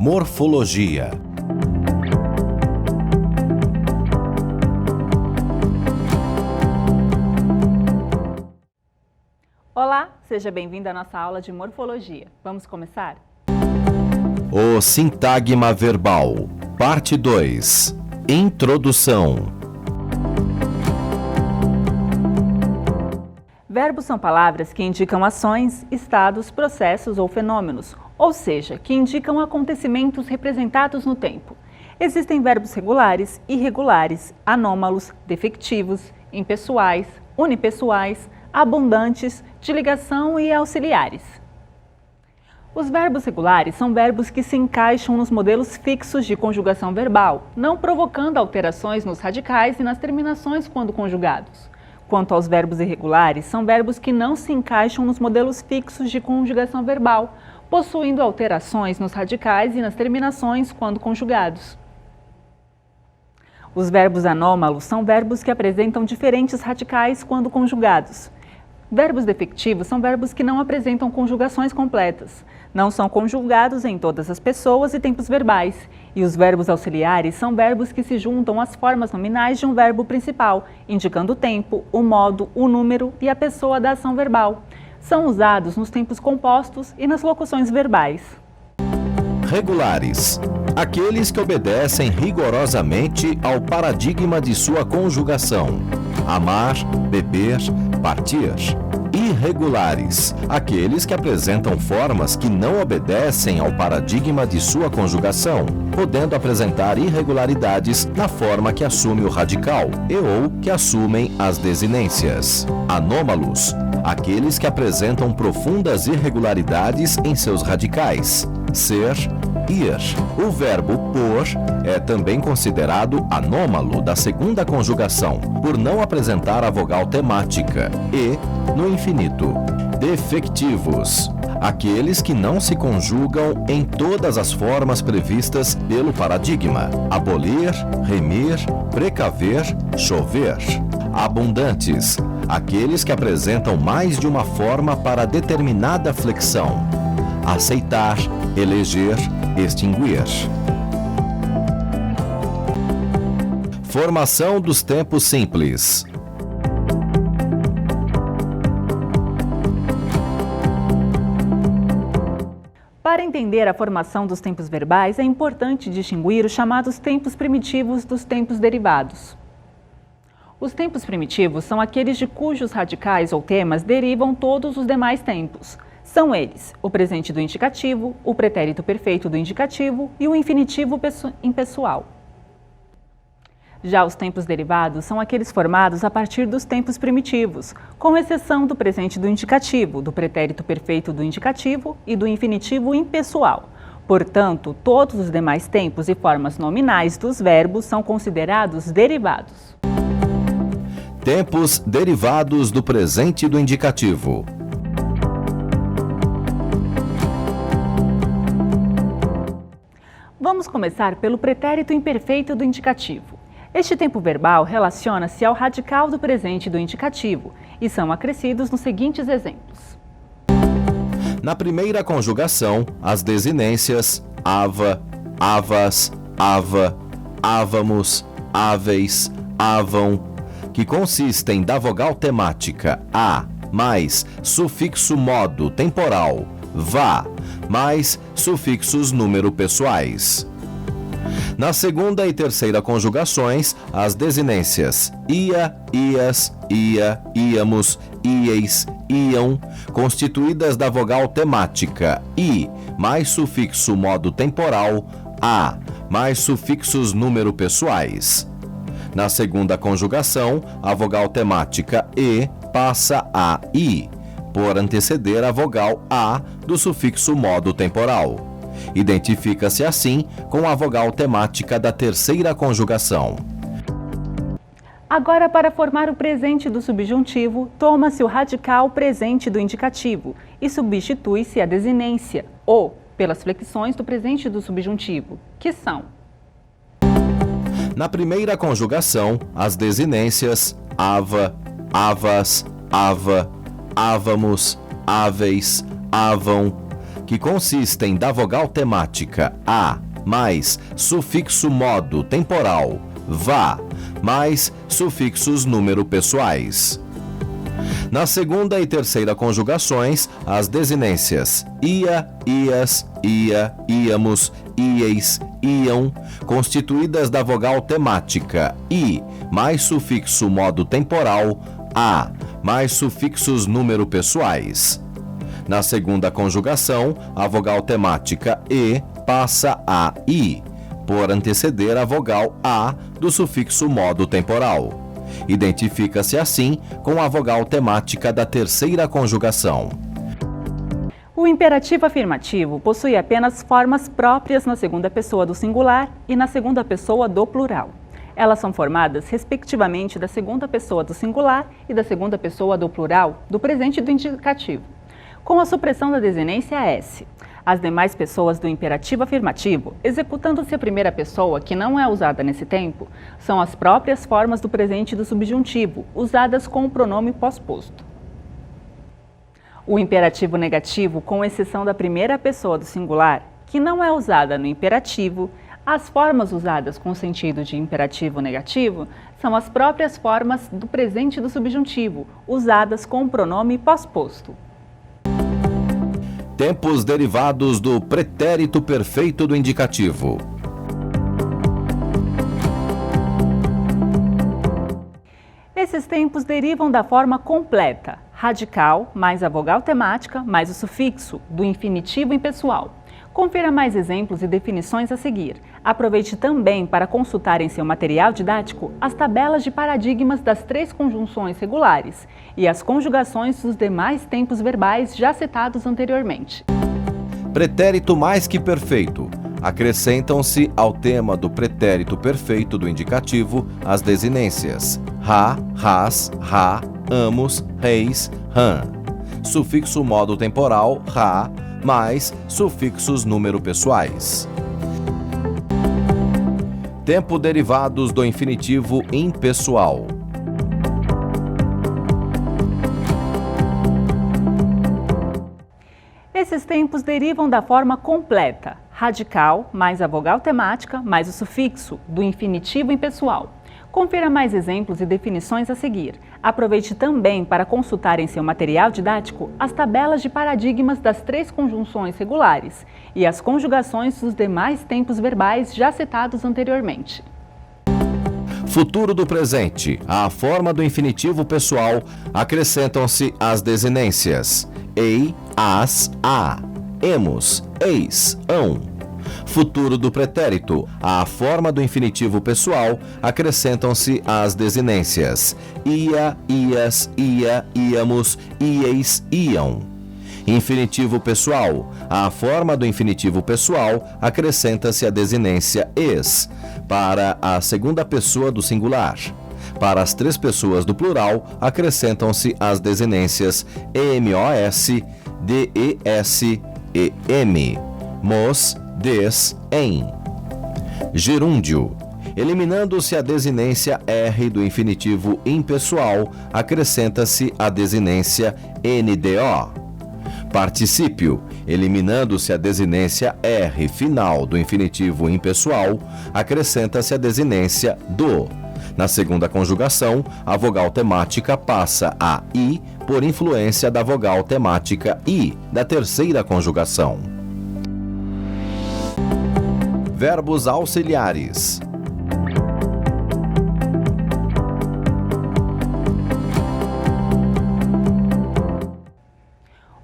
Morfologia. Olá, seja bem-vindo à nossa aula de morfologia. Vamos começar? O sintagma verbal, parte 2. Introdução. Verbos são palavras que indicam ações, estados, processos ou fenômenos, ou seja, que indicam acontecimentos representados no tempo. Existem verbos regulares, irregulares, anômalos, defectivos, impessoais, unipessoais, abundantes, de ligação e auxiliares. Os verbos regulares são verbos que se encaixam nos modelos fixos de conjugação verbal, não provocando alterações nos radicais e nas terminações quando conjugados. Quanto aos verbos irregulares, são verbos que não se encaixam nos modelos fixos de conjugação verbal, possuindo alterações nos radicais e nas terminações quando conjugados. Os verbos anômalos são verbos que apresentam diferentes radicais quando conjugados. Verbos defectivos são verbos que não apresentam conjugações completas, não são conjugados em todas as pessoas e tempos verbais, e os verbos auxiliares são verbos que se juntam às formas nominais de um verbo principal, indicando o tempo, o modo, o número e a pessoa da ação verbal. São usados nos tempos compostos e nas locuções verbais. Regulares. Aqueles que obedecem rigorosamente ao paradigma de sua conjugação. Amar, beber, partir. Irregulares. Aqueles que apresentam formas que não obedecem ao paradigma de sua conjugação, podendo apresentar irregularidades na forma que assume o radical e ou que assumem as desinências. Anômalos. Aqueles que apresentam profundas irregularidades em seus radicais. Ser, ir. O verbo por é também considerado anômalo da segunda conjugação, por não apresentar a vogal temática e no infinito. Defectivos. Aqueles que não se conjugam em todas as formas previstas pelo paradigma. Abolir, remir, precaver, chover. Abundantes. Aqueles que apresentam mais de uma forma para determinada flexão. Aceitar, eleger, extinguir. Formação dos tempos simples. Para entender a formação dos tempos verbais, é importante distinguir os chamados tempos primitivos dos tempos derivados. Os tempos primitivos são aqueles de cujos radicais ou temas derivam todos os demais tempos. São eles o presente do indicativo, o pretérito perfeito do indicativo e o infinitivo impessoal. Já os tempos derivados são aqueles formados a partir dos tempos primitivos, com exceção do presente do indicativo, do pretérito perfeito do indicativo e do infinitivo impessoal. Portanto, todos os demais tempos e formas nominais dos verbos são considerados derivados. Tempos derivados do presente do indicativo. Vamos começar pelo pretérito imperfeito do indicativo. Este tempo verbal relaciona-se ao radical do presente do indicativo e são acrescidos nos seguintes exemplos. Na primeira conjugação, as desinências ava, avas, ava, avamos, áveis, avam, que consistem da vogal temática a mais sufixo modo temporal, vá, mais sufixos número pessoais. Na segunda e terceira conjugações, as desinências ia, ias, ia, íamos, ieis, iam, constituídas da vogal temática i, mais sufixo modo temporal, a, mais sufixos número pessoais. Na segunda conjugação, a vogal temática e passa a i, por anteceder a vogal a do sufixo modo temporal. Identifica-se assim com a vogal temática da terceira conjugação. Agora, para formar o presente do subjuntivo, toma-se o radical presente do indicativo e substitui-se a desinência, ou pelas flexões do presente do subjuntivo, que são: Na primeira conjugação, as desinências ava, avas, ava, avamos, áveis, avam, que consistem da vogal temática a mais sufixo modo temporal vá mais sufixos número pessoais. Na segunda e terceira conjugações, as desinências ia, ias, ia, íamos, ieis, iam, constituídas da vogal temática i mais sufixo modo temporal a mais sufixos número pessoais. Na segunda conjugação, a vogal temática e passa a i, por anteceder a vogal a do sufixo modo temporal. Identifica-se assim com a vogal temática da terceira conjugação. O imperativo afirmativo possui apenas formas próprias na segunda pessoa do singular e na segunda pessoa do plural. Elas são formadas, respectivamente, da segunda pessoa do singular e da segunda pessoa do plural, do presente e do indicativo, com a supressão da desinência S. As demais pessoas do imperativo afirmativo, executando-se a primeira pessoa, que não é usada nesse tempo, são as próprias formas do presente e do subjuntivo, usadas com o pronome pós-posto. O imperativo negativo, com exceção da primeira pessoa do singular, que não é usada no imperativo, as formas usadas com sentido de imperativo negativo são as próprias formas do presente e do subjuntivo, usadas com o pronome pós-posto. Tempos derivados do pretérito perfeito do indicativo. Esses tempos derivam da forma completa, radical, mais a vogal temática, mais o sufixo, do infinitivo impessoal. Confira mais exemplos e definições a seguir. Aproveite também para consultar em seu material didático as tabelas de paradigmas das 3 conjunções regulares e as conjugações dos demais tempos verbais já citados anteriormente. Pretérito mais que perfeito. Acrescentam-se ao tema do pretérito perfeito do indicativo as desinências ra, ras, ra, amos, reis, ram. Sufixo modo temporal ra, mais sufixos número pessoais. Tempo derivados do infinitivo impessoal. Esses tempos derivam da forma completa, radical, mais a vogal temática, mais o sufixo, do infinitivo impessoal. Confira mais exemplos e definições a seguir. Aproveite também para consultar em seu material didático as tabelas de paradigmas das 3 conjunções regulares e as conjugações dos demais tempos verbais já citados anteriormente. Futuro do presente. À forma do infinitivo pessoal acrescentam-se as desinências ei, as, a, emos, eis, ão. Futuro do pretérito. À forma do infinitivo pessoal acrescentam-se as desinências ia, ias, ia, íamos, ieis, iam. Infinitivo pessoal. À forma do infinitivo pessoal acrescenta-se a desinência es, para a segunda pessoa do singular. Para as 3 pessoas do plural acrescentam-se as desinências emos, des e m, mos, des, em. Gerúndio. Eliminando-se a desinência R do infinitivo impessoal, acrescenta-se a desinência NDO. Particípio. Eliminando-se a desinência R final do infinitivo impessoal, acrescenta-se a desinência do. Na segunda conjugação, a vogal temática passa a I por influência da vogal temática I da terceira conjugação. Verbos auxiliares.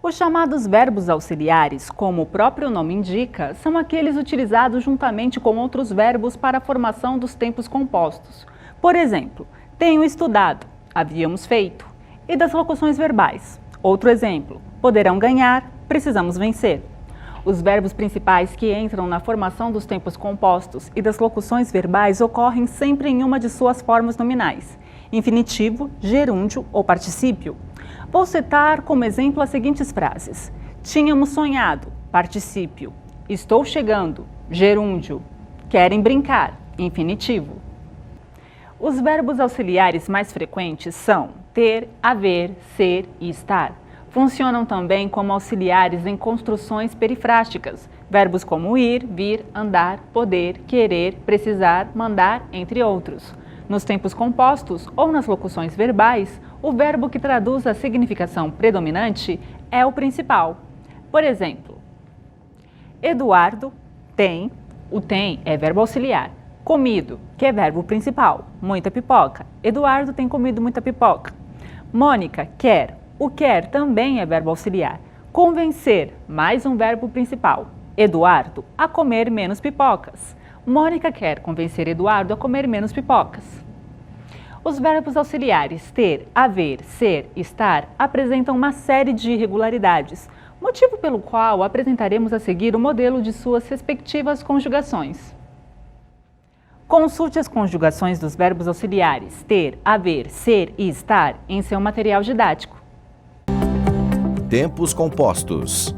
Os chamados verbos auxiliares, como o próprio nome indica, são aqueles utilizados juntamente com outros verbos para a formação dos tempos compostos. Por exemplo, tenho estudado, havíamos feito, e das locuções verbais. Outro exemplo, poderão ganhar, precisamos vencer. Os verbos principais que entram na formação dos tempos compostos e das locuções verbais ocorrem sempre em uma de suas formas nominais: infinitivo, gerúndio ou particípio. Vou citar como exemplo as seguintes frases: tínhamos sonhado, particípio; estou chegando, gerúndio; querem brincar, infinitivo. Os verbos auxiliares mais frequentes são ter, haver, ser e estar. Funcionam também como auxiliares em construções perifrásticas, verbos como ir, vir, andar, poder, querer, precisar, mandar, entre outros. Nos tempos compostos ou nas locuções verbais, o verbo que traduz a significação predominante é o principal. Por exemplo, Eduardo tem, o tem é verbo auxiliar. Comido, que é verbo principal, muita pipoca. Eduardo tem comido muita pipoca. Mônica quer, o quer também é verbo auxiliar. Convencer, mais um verbo principal. Eduardo a comer menos pipocas. Mônica quer convencer Eduardo a comer menos pipocas. Os verbos auxiliares ter, haver, ser, estar apresentam uma série de irregularidades, motivo pelo qual apresentaremos a seguir o modelo de suas respectivas conjugações. Consulte as conjugações dos verbos auxiliares ter, haver, ser e estar em seu material didático. Tempos compostos.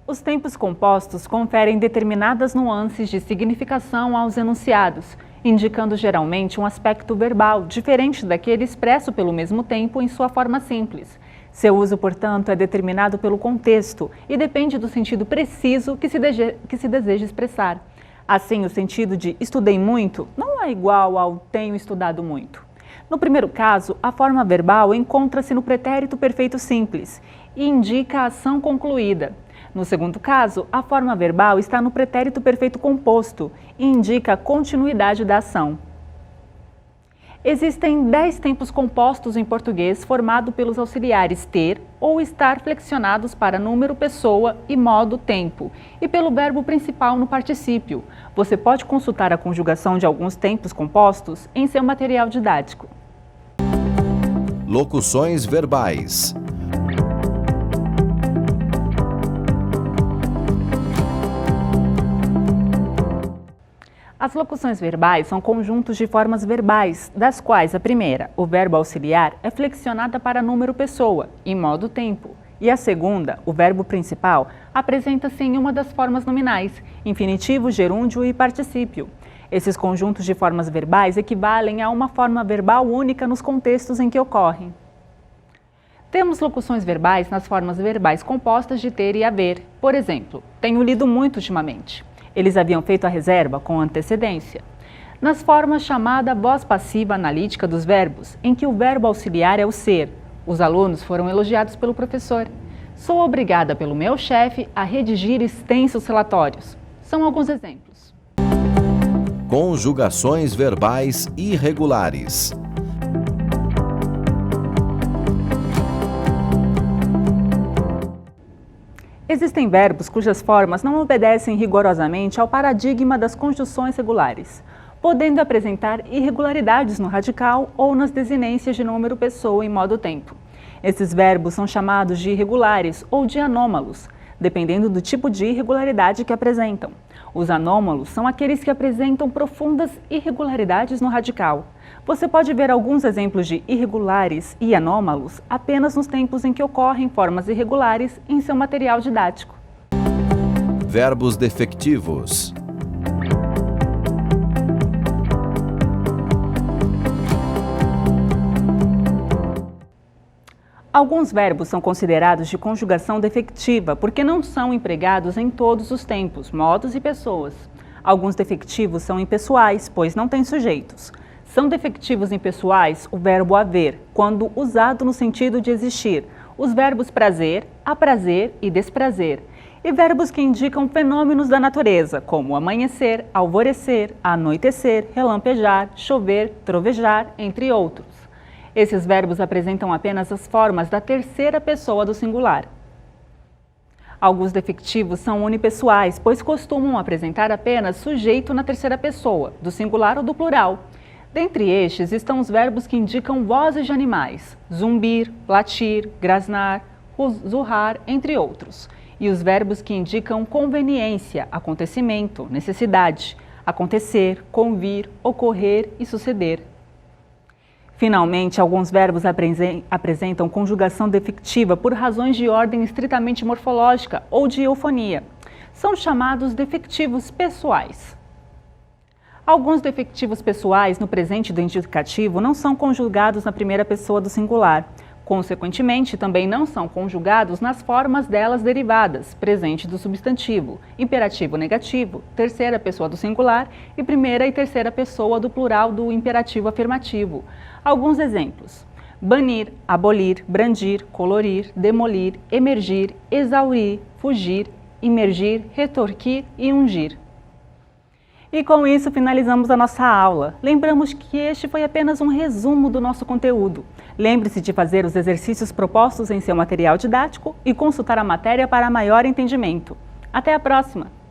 Os tempos compostos conferem determinadas nuances de significação aos enunciados, indicando geralmente um aspecto verbal diferente daquele expresso pelo mesmo tempo em sua forma simples. Seu uso, portanto, é determinado pelo contexto e depende do sentido preciso que se deseja expressar. Assim, o sentido de estudei muito não é igual ao tenho estudado muito. No primeiro caso, a forma verbal encontra-se no pretérito perfeito simples e indica a ação concluída. No segundo caso, a forma verbal está no pretérito perfeito composto e indica a continuidade da ação. Existem 10 tempos compostos em português formados pelos auxiliares ter ou estar flexionados para número, pessoa e modo tempo, e pelo verbo principal no particípio. Você pode consultar a conjugação de alguns tempos compostos em seu material didático. Locuções verbais. As locuções verbais são conjuntos de formas verbais, das quais a primeira, o verbo auxiliar, é flexionada para número pessoa, em modo tempo, e a segunda, o verbo principal, apresenta-se em uma das formas nominais, infinitivo, gerúndio e particípio. Esses conjuntos de formas verbais equivalem a uma forma verbal única nos contextos em que ocorrem. Temos locuções verbais nas formas verbais compostas de ter e haver. Por exemplo, tenho lido muito ultimamente. Eles haviam feito a reserva com antecedência. Nas formas chamada voz passiva analítica dos verbos, em que o verbo auxiliar é o ser, os alunos foram elogiados pelo professor. Sou obrigada pelo meu chefe a redigir extensos relatórios. São alguns exemplos. Conjugações verbais irregulares. Existem verbos cujas formas não obedecem rigorosamente ao paradigma das conjunções regulares, podendo apresentar irregularidades no radical ou nas desinências de número, pessoa e modo tempo. Esses verbos são chamados de irregulares ou de anômalos, dependendo do tipo de irregularidade que apresentam. Os anômalos são aqueles que apresentam profundas irregularidades no radical. Você pode ver alguns exemplos de irregulares e anômalos apenas nos tempos em que ocorrem formas irregulares em seu material didático. Verbos defectivos. Alguns verbos são considerados de conjugação defectiva porque não são empregados em todos os tempos, modos e pessoas. Alguns defectivos são impessoais, pois não têm sujeitos. São defectivos impessoais o verbo haver, quando usado no sentido de existir, os verbos prazer, aprazer e desprazer, e verbos que indicam fenômenos da natureza, como amanhecer, alvorecer, anoitecer, relampejar, chover, trovejar, entre outros. Esses verbos apresentam apenas as formas da terceira pessoa do singular. Alguns defectivos são unipessoais, pois costumam apresentar apenas sujeito na terceira pessoa, do singular ou do plural. Dentre estes estão os verbos que indicam vozes de animais, zumbir, latir, grasnar, zurrar, entre outros, e os verbos que indicam conveniência, acontecimento, necessidade, acontecer, convir, ocorrer e suceder. Finalmente, alguns verbos apresentam conjugação defectiva por razões de ordem estritamente morfológica ou de eufonia. São chamados defectivos pessoais. Alguns defectivos pessoais no presente do indicativo não são conjugados na primeira pessoa do singular. Consequentemente, também não são conjugados nas formas delas derivadas, presente do substantivo, imperativo negativo, terceira pessoa do singular e primeira e terceira pessoa do plural do imperativo afirmativo. Alguns exemplos: banir, abolir, brandir, colorir, demolir, emergir, exaurir, fugir, imergir, retorquir e ungir. E com isso finalizamos a nossa aula. Lembramos que este foi apenas um resumo do nosso conteúdo. Lembre-se de fazer os exercícios propostos em seu material didático e consultar a matéria para maior entendimento. Até a próxima!